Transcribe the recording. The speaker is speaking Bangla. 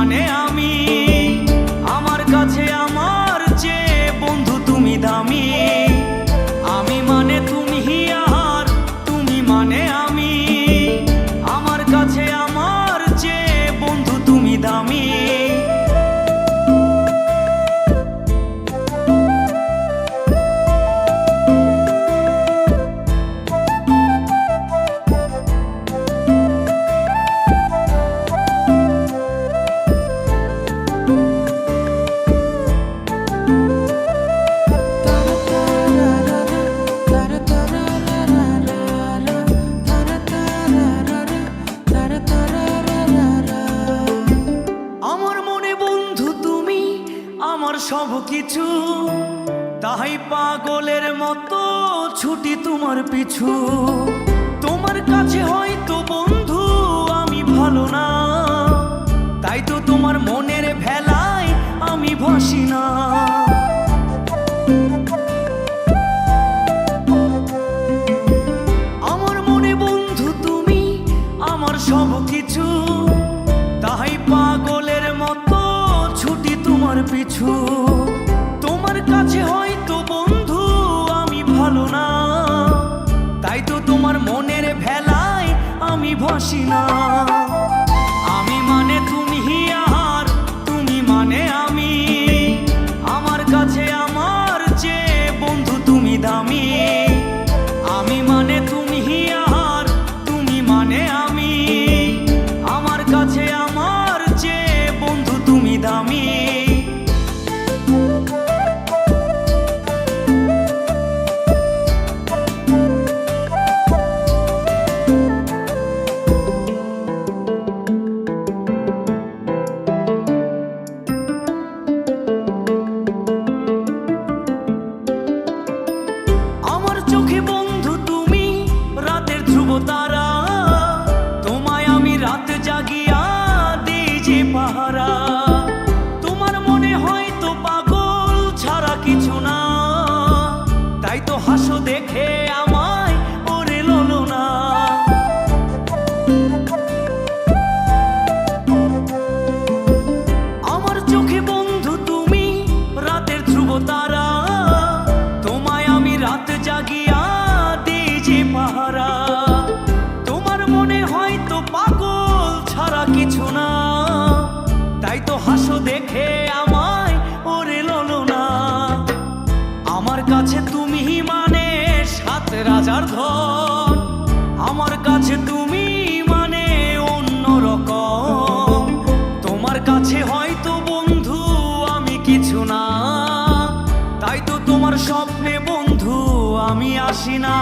মানে আমি, আমার কাছে আমার চেয়ে বন্ধু তুমি দামি। আমি মানে তুমি আর তুমি মানে আমি, আমার কাছে আমার চেয়ে বন্ধু তুমি দামি। আমার সব কিছু, তাই পাগলের মতো ছুটি তোমার পিছু। তোমার কাছে হয়তো বন্ধু আমি ভালো না, তাই তো তোমার মনের ভেলায় আমি ভাসি না। আমার মনে বন্ধু তুমি আমার সব কিছু, তাই পাগলের মতো ছুটি তোমার পিছু। তোমার কাছে হয়তো বন্ধু আমি ভালো না, তাই তো তোমার মনের ভেলায় আমি ভাসি না। আমি মানে তুমি আর তুমি মানে আমি, আমার কাছে আমার চেয়ে বন্ধু তুমি দামি। আমি মানে তুমি আর তুমি মানে আমি, আমার কাছে আমার চেয়ে বন্ধু তুমি দামি। আমার চোখে বন্ধু তুমি রাতের ধ্রুব তারা, তোমায় আমি রাত জাগিয়া দিই যে পাহারা। তোমার মনে হয়তো পাগল ছাড়া কিছু না, তাই তো হাসো দেখে আমায় ওরে ললো না। আমার চোখে বন্ধু তুমি রাতের ধ্রুব তারা, তোমায় আমি রাত জাগিয়া দিই যে পাহারা। তোমার মনে হয়তো পাগল ছাড়া কিছু না, তাই তো হাসো দেখে আমায় ওরে ললো না। আমার কাছে তুমি মানে সাত রাজার ধন, আমার কাছে তুমি মানে অন্যরকম। তোমার কাছে হয়তো বন্ধু আমি কিছু না, তাই তো তোমার স্বপ্নে বন্ধু আমি আসি না।